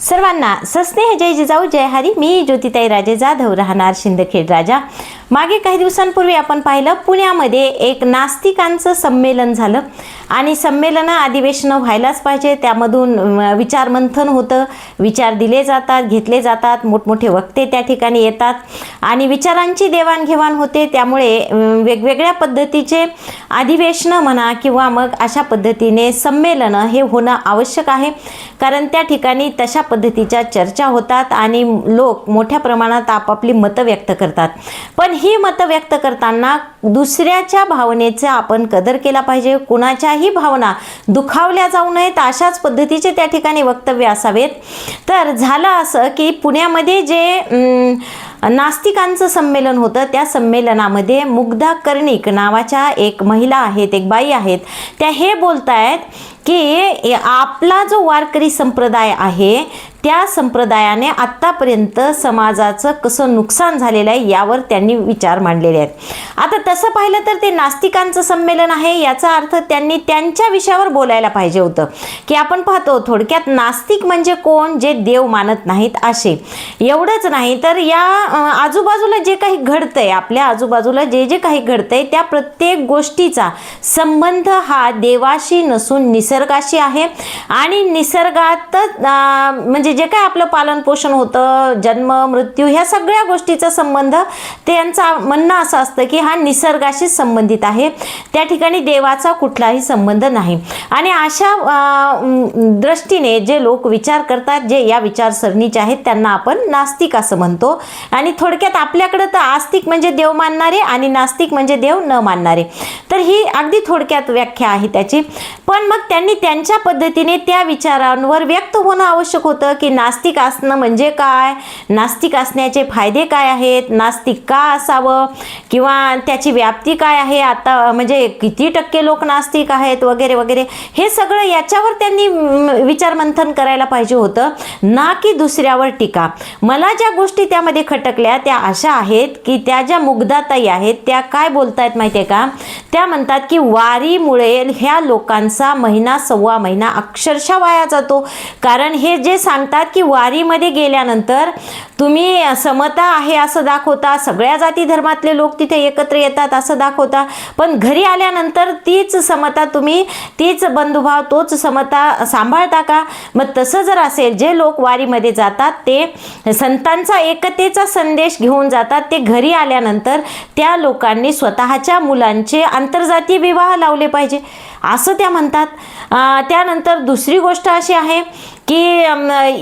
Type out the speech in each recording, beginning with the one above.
सर्वांना सस्नेह जय जिजाऊ जय हरी. मी ज्योतिताई राजे जाधव, राहणार शिंदखेड राजा. मागे काही दिवसांपूर्वी आपण पाहिलं पुण्यामध्ये एक नास्तिकांचं संमेलन झालं आणि संमेलन अधिवेशनं व्हायलाच पाहिजे. त्यामधून विचारमंथन होतं, विचार दिले जातात, घेतले जातात, मोठमोठे वक्ते त्या ठिकाणी येतात आणि विचारांची देवाणघेवाण होते. त्यामुळे वेगवेगळ्या पद्धतीचे अधिवेशनं म्हणा किंवा मग अशा पद्धतीने संमेलनं हे होणं आवश्यक आहे, कारण त्या ठिकाणी तशा पद्धतीच्या चर्चा होतात आणि लोक मोठ्या प्रमाणात आपापली मतं व्यक्त करतात. पण ही मतं व्यक्त करताना दुसऱ्याच्या भावनेचा आपण कदर केला पाहिजे. कुणाच्याही भावना दुखावल्या जाऊ नयेत अशाच पद्धतीचे त्या ठिकाणी वक्तव्य असावेत. तर झालं असं की पुण्यामध्ये जे नास्तिकांचं संमेलन होतं त्या संमेलनामध्ये मुग्धा कर्णिक नावाच्या एक महिला आहेत, एक बाई आहेत, त्या हे बोलतायत की आपला जो वारकरी संप्रदाय आहे त्या संप्रदायाने आत्तापर्यंत समाजाचं कसं नुकसान झालेलं आहे यावर त्यांनी विचार मांडलेले आहेत. आता तसं पाहिलं तर ते नास्तिकांचं संमेलन आहे, याचा अर्थ त्यांनी त्यांच्या विषयावर बोलायला पाहिजे होतं. की आपण पाहतो थोडक्यात नास्तिक म्हणजे कोण, जे देव मानत नाहीत असे. एवढंच नाही तर या आजूबाजूला जे काही घडतंय, आपल्या आजूबाजूला जे जे काही घडतंय त्या प्रत्येक गोष्टीचा संबंध हा देवाशी नसून निसर्गाशी आहे. आणि निसर्गात म्हणजे जे काय आपलं पालन पोषण होतं, जन्म मृत्यू, ह्या सगळ्या गोष्टीचा संबंध त्यांचं म्हणणं असं असतं की हा निसर्गाशी संबंधित आहे, त्या ठिकाणी देवाचा कुठलाही संबंध नाही. आणि अशा दृष्टीने जे लोक विचार करतात, जे या विचारसरणीचे आहेत, त्यांना आपण नास्तिक असं म्हणतो. आणि थोडक्यात आपल्याकडे तर आस्तिक म्हणजे देव मानणारे आणि नास्तिक म्हणजे देव न मानणारे. तर ही अगदी थोडक्यात व्याख्या आहे त्याची. पण मग त्यांनी त्यांच्या पद्धतीने त्या विचारांवर व्यक्त होणं आवश्यक होतं की नास्तिक असणं म्हणजे काय, नास्तिक असण्याचे फायदे काय आहेत, नास्तिक का असावं किंवा त्याची व्याप्ती काय आहे, आता म्हणजे किती टक्के लोक नास्तिक आहेत वगैरे वगैरे. हे सगळं याच्यावर त्यांनी विचारमंथन करायला पाहिजे होतं, ना की दुसऱ्यावर टीका. मला ज्या गोष्टी त्यामध्ये खटकल्या त्या अशा आहेत की त्या ज्या मुग्धाताई आहेत त्या काय बोलतायत माहिती आहे का, त्या म्हणतात की वारीमुळे ह्या लोकांचा महिना सव्वा महिना अक्षरशः वाया जातो. कारण हे जे सांगतात की वारीमध्ये गेल्यानंतर तुम्ही समता आहे असं दाखवता, सगळ्या जाती धर्मातले लोक तिथे एकत्र येतात असं दाखवता, पण घरी आल्यानंतर तीच समता तुम्ही, तीच बंधुभाव, तोच समता सांभाळता का? मग तसं जर असेल, जे लोक वारीमध्ये जातात ते संतांचा एकतेचा संदेश घेऊन जातात, ते घरी आल्यानंतर त्या लोकांनी स्वतःच्या मुलांचे आंतरजातीय विवाह लावले पाहिजे असं त्या म्हणतात. त्यानंतर दुसरी गोष्ट अशी आहे की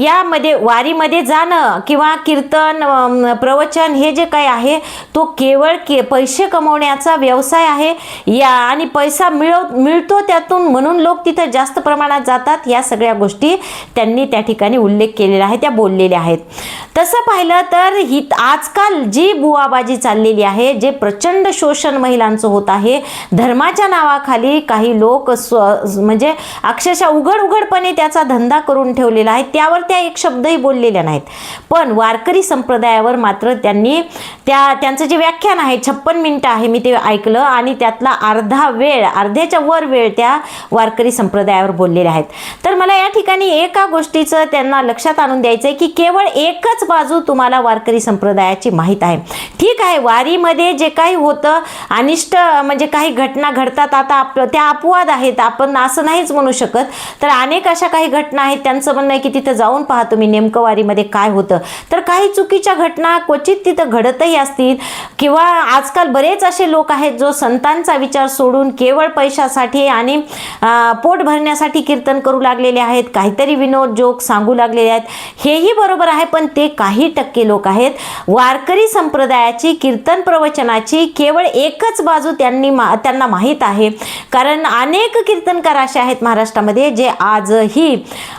यामध्ये वारीमध्ये जाणं किंवा कीर्तन प्रवचन हे जे काही आहे तो केवळ पैसे कमवण्याचा व्यवसाय आहे या, आणि पैसा मिळतो त्यातून, म्हणून लोक तिथं जास्त प्रमाणात जातात. या सगळ्या गोष्टी त्यांनी त्या ठिकाणी उल्लेख केलेला आहे, त्या बोललेल्या आहेत. तसं पाहिलं तर ही आजकाल जी बुवाबाजी चाललेली आहे, जे प्रचंड शोषण महिलांचं होत आहे, धर्माच्या नावाखाली काही लोक म्हणजे अक्षरशः उघडपणे त्याचा धंदा करून ठेवलेला आहे, त्यावर त्या एक शब्दही बोललेल्या नाहीत. पण वारकरी संप्रदायावर मात्र त्यांनी त्यांचं जे व्याख्यान आहे 56 मिनिटं आहे, मी ते ऐकलं आणि त्यातला अर्ध्याच्या वर वेळ त्या वारकरी संप्रदायावर बोललेले आहेत. तर मला या ठिकाणी एका गोष्टीचं त्यांना लक्षात आणून द्यायचं आहे की केवळ एकच बाजू तुम्हाला वारकरी संप्रदायाची माहीत आहे. ठीक आहे, वारीमध्ये जे काही होतं अनिष्ट म्हणजे काही घटना घडतात, आता त्या अपवाद आहेत, आपण असं नाहीच म्हणू शकत. तर अनेक अशा काही घटना आहेत, त्यांचं म्हणणं आहे की तिथं जाऊन पहा तुम्ही नेमकं वारीमध्ये काय होतं. तर काही चुकीच्या घटना क्वचित तिथं घडतही असतील, किंवा आजकाल बरेच असे लोक आहेत जो संतांचा विचार सोडून केवळ पैशासाठी आणि पोट भरण्यासाठी कीर्तन करू लागलेले आहेत, काहीतरी विनोद जोक सांगू लागलेले आहेत. हेही बरोबर आहे, पण ते काही टक्के लोक आहेत. वारकरी संप्रदायाची कीर्तन प्रवचनाची केवळ एकच बाजू त्यांना माहीत आहे, कारण अनेक कीर्तनकार असे आहेत महाराष्ट्रामध्ये जे आजही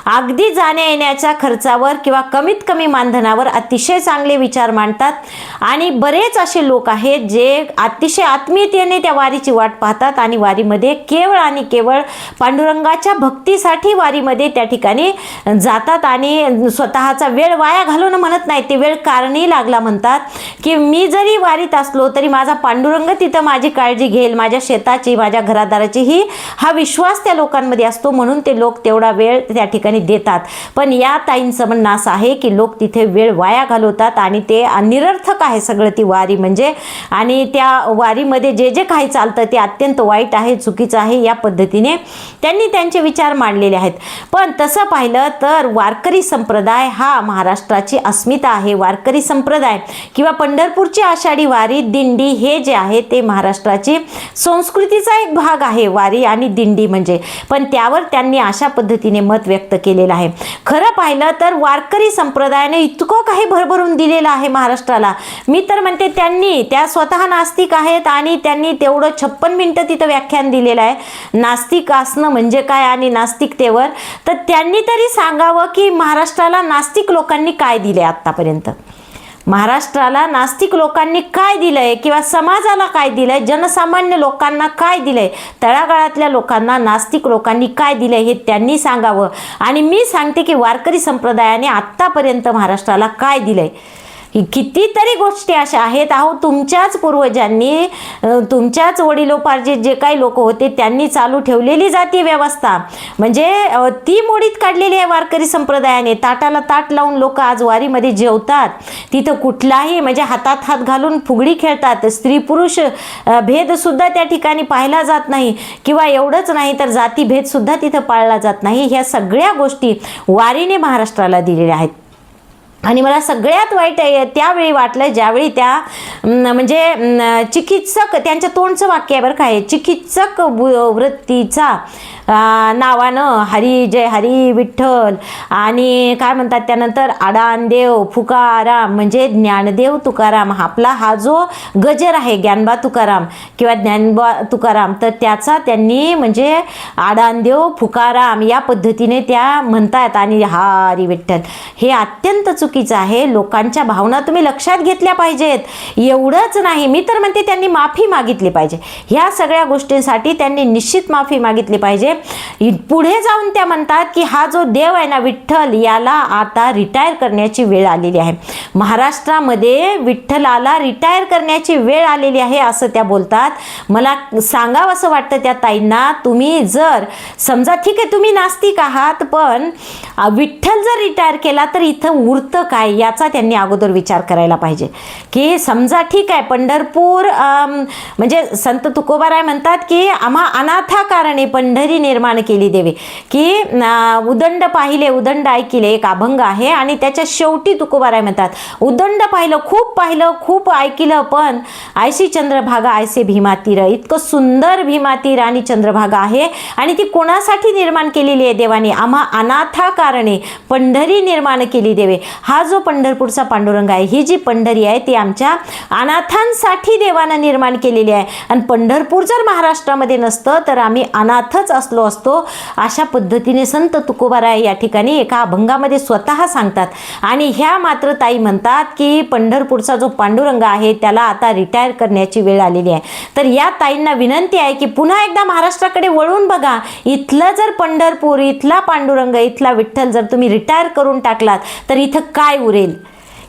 अगदी जाण्या येण्याच्या खर्चावर किंवा कमीत कमी मानधनावर अतिशय चांगले विचार मांडतात. आणि बरेच असे लोक आहेत जे अतिशय आत्मीयतेने त्या वारीची वाट पाहतात आणि वारीमध्ये केवळ आणि केवळ पांडुरंगाच्या भक्तीसाठी वारीमध्ये त्या ठिकाणी जातात आणि स्वतःचा वेळ वाया घालवणं म्हणत नाही, ते वेळ कारणी लागला म्हणतात की मी जरी वारीत असलो तरी माझा पांडुरंग तिथं माझी काळजी घेईल, माझ्या शेताची, माझ्या घरादाराची, हा विश्वास त्या लोकांमध्ये असतो. म्हणून ते लोक तेवढा वेळ त्या ठिकाणी देत येतात. पण या ताईंचं म्हणणं असं आहे की लोक तिथे वेळ वाया घालवतात आणि ते निरर्थक आहे सगळं ती वारी म्हणजे, आणि त्या वारीमध्ये जे जे काही चालतं ते अत्यंत वाईट आहे, चुकीचं आहे, या पद्धतीने त्यांनी त्यांचे विचार मांडलेले आहेत. पण तसं पाहिलं तर वारकरी संप्रदाय हा महाराष्ट्राची अस्मिता आहे. वारकरी संप्रदाय किंवा पंढरपूरची आषाढी वारी दिंडी हे जे आहे ते महाराष्ट्राची संस्कृतीचा एक भाग आहे, वारी आणि दिंडी म्हणजे. पण त्यावर त्यांनी अशा पद्धतीने मत व्यक्त केलेलं आहे. खरं पाहिलं तर वारकरी संप्रदायाने इतकं काही भरभरून दिलेलं आहे महाराष्ट्राला. मी तर म्हणते त्या स्वतः नास्तिक आहेत आणि त्यांनी तेवढं 56 मिनिटं तिथं व्याख्यान दिलेलं आहे नास्तिक असणं म्हणजे काय आणि नास्तिकतेवर. तर त्यांनी तरी सांगावं की महाराष्ट्राला नास्तिक लोकांनी काय दिले आतापर्यंत, महाराष्ट्राला नास्तिक लोकांनी काय दिलंय किंवा समाजाला काय दिलंय, जनसामान्य लोकांना काय दिलंय, तळागाळातल्या लोकांना नास्तिक लोकांनी काय दिलंय हे त्यांनी सांगावं. आणि मी सांगते की वारकरी संप्रदायाने आत्तापर्यंत महाराष्ट्राला काय दिलंय. कितीतरी गोष्टी अशा आहेत. अहो तुमच्याच पूर्वजांनी, तुमच्याच वडिलोपार्जित जे काही लोक होते त्यांनी चालू ठेवलेली जाती व्यवस्था म्हणजे ती मोडीत काढलेली आहे वारकरी संप्रदायाने. ताटाला ताट लावून लोक आज वारीमध्ये जेवतात. तिथं कुठलाही म्हणजे हातात हात घालून फुगडी खेळतात. स्त्री पुरुष भेद सुद्धा त्या ठिकाणी पाहिला जात नाही किंवा एवढंच नाही तर जातीभेद सुद्धा तिथं पाळला जात नाही. ह्या सगळ्या गोष्टी वारीने महाराष्ट्राला दिलेल्या आहेत. आणि मला सगळ्यात वाईट त्यावेळी वाटलं ज्यावेळी त्या म्हणजे चिकित्सक, त्यांच्या तोंडचं वाक्य आहे बरं काय, चिकित्सक वृत्तीचा नावानं हरी जय हरी विठ्ठल आणि काय म्हणतात त्यानंतर आडानदेव फुकाराम म्हणजे ज्ञानदेव तुकाराम, आपला हा जो गजर आहे ज्ञानबा तुकाराम किंवा ज्ञानबा तुकाराम, तर त्याचा त्यांनी म्हणजे आडानदेव फुकाराम या पद्धतीने त्या म्हणतात. आणि हरी विठ्ठल हे अत्यंत चुकीचं आहे. लोकांच्या भावना तुम्ही लक्षात घेतल्या पाहिजेत. एवढंच नाही, मी तर म्हणते त्यांनी माफी मागितली पाहिजे. ह्या सगळ्या गोष्टींसाठी त्यांनी निश्चित माफी मागितली पाहिजे. पुढे जाऊन त्या म्हणतात की हा जो देव आहे ना विठ्ठल, याला आता रिटायर करण्याची वेळ आलेली आहे. महाराष्ट्रामध्ये विठ्ठलाला रिटायर करण्याची वेळ आलेली आहे असं त्या बोलतात. मला सांगावं असं वाटतं त्या ताईंना, तुम्ही जर समजा ठीक आहे तुम्ही नास्तिक आहात पण विठ्ठल जर रिटायर केला तर इथं उरतं काय याचा त्यांनी अगोदर विचार करायला पाहिजे. की समजा ठीक आहे पंढरपूर म्हणजे संत तुकोबाराय म्हणतात की आम्हा अनाथा कारणे पंढरी निर्माण केली देवे, की उदंड पाहिले उदंड ऐकिले एक अभंग आहे आणि त्याच्या शेवटी तुकोबाराय म्हणतात उदंड पाहिलं खूप ऐकिलं पण ऐशी चंद्रभागा ऐसे भीमातीर. इतकं सुंदर भीमातीर आणि चंद्रभागा आहे आणि ती कोणासाठी निर्माण केलेली आहे देवाने, आम्हा अनाथा कारणे पंढरी निर्माण केली देवे. हा जो पंढरपूरचा पांडुरंग आहे, ही जी पंढरी आहे ती आमच्या अनाथांसाठी देवानं निर्माण केलेली आहे. आणि पंढरपूर जर महाराष्ट्रामध्ये नसतं तर आम्ही अनाथच असलो असतो, अशा पद्धतीने संत तुकोबाराय या ठिकाणी एका अभंगामध्ये स्वतः सांगतात. आणि ह्या मात्र ताई म्हणतात की पंढरपूरचा जो पांडुरंग आहे त्याला आता रिटायर करण्याची वेळ आलेली आहे. तर या ताईंना विनंती आहे की पुन्हा एकदा महाराष्ट्राकडे वळून बघा. इथलं जर पंढरपूर, इथला पांडुरंग, इथला विठ्ठल जर तुम्ही रिटायर करून टाकलात तर इथं काय उरेल?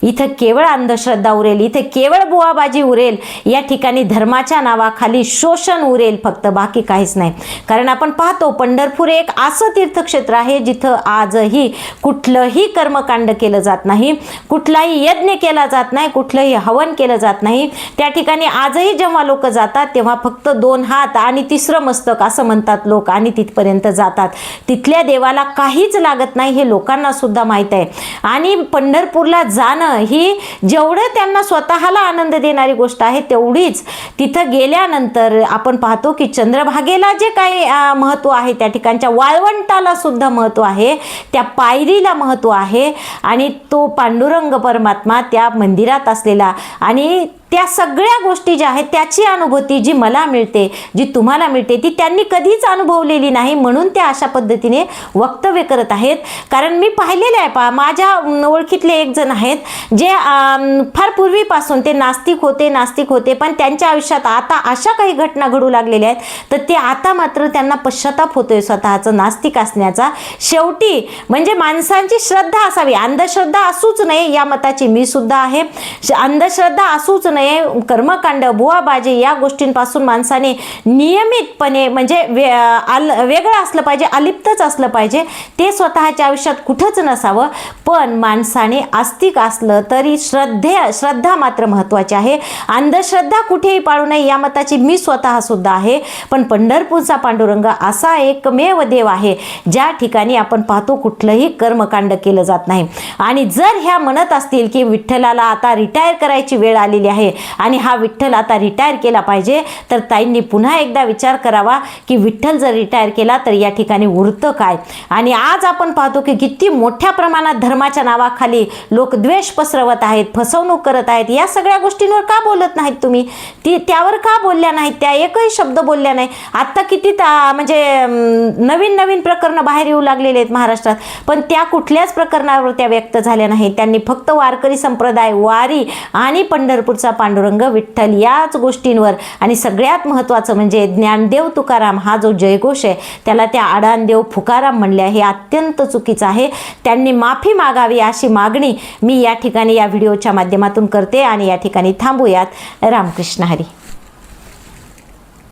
इथं केवळ अंधश्रद्धा उरेल, इथे केवळ बुवाबाजी उरेल. या ठिकाणी धर्माच्या नावाखाली शोषण उरेल फक्त, बाकी काहीच नाही. कारण आपण पाहतो पंढरपूर एक असं तीर्थक्षेत्र आहे जिथं आजही कुठलंही कर्मकांड केलं जात नाही, कुठलाही यज्ञ केला जात नाही, कुठलंही हवन केलं जात नाही. त्या ठिकाणी आजही जेव्हा लोक जातात तेव्हा फक्त 2 हात आणि 3रं मस्तक असं म्हणतात लोक आणि तिथपर्यंत जातात. तिथल्या देवाला काहीच लागत नाही हे लोकांना सुद्धा माहीत आहे. आणि पंढरपूरला जाणं ही जेवढं त्यांना स्वतःला आनंद देणारी गोष्ट आहे तेवढीच तिथं गेल्यानंतर आपण पाहतो की चंद्रभागेला जे काही महत्त्व आहे, त्या ठिकाणच्या वाळवंटाला सुद्धा महत्त्व आहे, त्या पायरीला महत्त्व आहे. आणि तो पांडुरंग परमात्मा त्या मंदिरात असलेला आणि त्या सगळ्या गोष्टी ज्या आहेत त्याची अनुभूती जी मला मिळते, जी तुम्हाला मिळते, ती त्यांनी कधीच अनुभवलेली नाही. म्हणून त्या अशा पद्धतीने वक्तव्य करत आहेत. कारण मी पाहिलेले आहे, माझ्या ओळखीतले एक जण आहेत जे फार पूर्वीपासून ते नास्तिक होते पण त्यांच्या आयुष्यात आता अशा काही घटना घडू लागलेल्या आहेत तर ते आता मात्र त्यांना पश्चाताप होतोय स्वतःचं नास्तिक असण्याचा. शेवटी म्हणजे माणसांची श्रद्धा असावी, अंधश्रद्धा असूच नये या मताची मी सुद्धा आहे. अंधश्रद्धा असूच नये, कर्मकांड, बुवाबाजी या गोष्टींपासून माणसाने नियमितपणे म्हणजे वेगळं असलं पाहिजे, अलिप्तच असलं पाहिजे. ते स्वतःच्या आयुष्यात कुठंच नसावं. पण माणसाने आस्तिक असलं तरी श्रद्धा मात्र महत्त्वाची आहे. अंधश्रद्धा कुठेही पाळू नये या मताची मी स्वतः सुद्धा आहे. पण पंढरपूरचा पांडुरंग असा एकमेव देव आहे ज्या ठिकाणी आपण पाहतो कुठलंही कर्मकांड केलं जात नाही. आणि जर ह्या म्हणत असतील की विठ्ठलाला आता रिटायर करायची वेळ आलेली आहे आणि हा विठ्ठल आता रिटायर केला पाहिजे, तर ताईंनी पुन्हा एकदा विचार करावा की विठ्ठल जर रिटायर केला तर या ठिकाणी उरतं काय. आणि आज आपण पाहतो की किती मोठ्या प्रमाणात धर्माच्या नावाखाली लोक द्वेष पसरवत आहेत, फसवणूक करत आहेत. या सगळ्या गोष्टींवर का बोलत नाहीत तुम्ही? त्यावर का बोलल्या नाहीत? त्या एकही शब्द बोलल्या नाही. आत्ता किती म्हणजे नवीन नवीन प्रकरणं बाहेर येऊ लागलेले आहेत महाराष्ट्रात, पण त्या कुठल्याच प्रकरणावर त्या व्यक्त झाल्या नाहीत. त्यांनी फक्त वारकरी संप्रदाय, वारी आणि पंढरपूरचा पांडुरंग विठ्ठल याच गोष्टींवर, आणि सगळ्यात महत्त्वाचं म्हणजे ज्ञानदेव तुकाराम हा जो जयघोष आहे त्याला त्या आडानदेव फुकाराम म्हणले, हे अत्यंत चुकीचं आहे. त्यांनी माफी मागावी अशी मागणी मी या ठिकाणी या व्हिडिओच्या माध्यमातून करते आणि या ठिकाणी थांबूयात. रामकृष्ण हरी.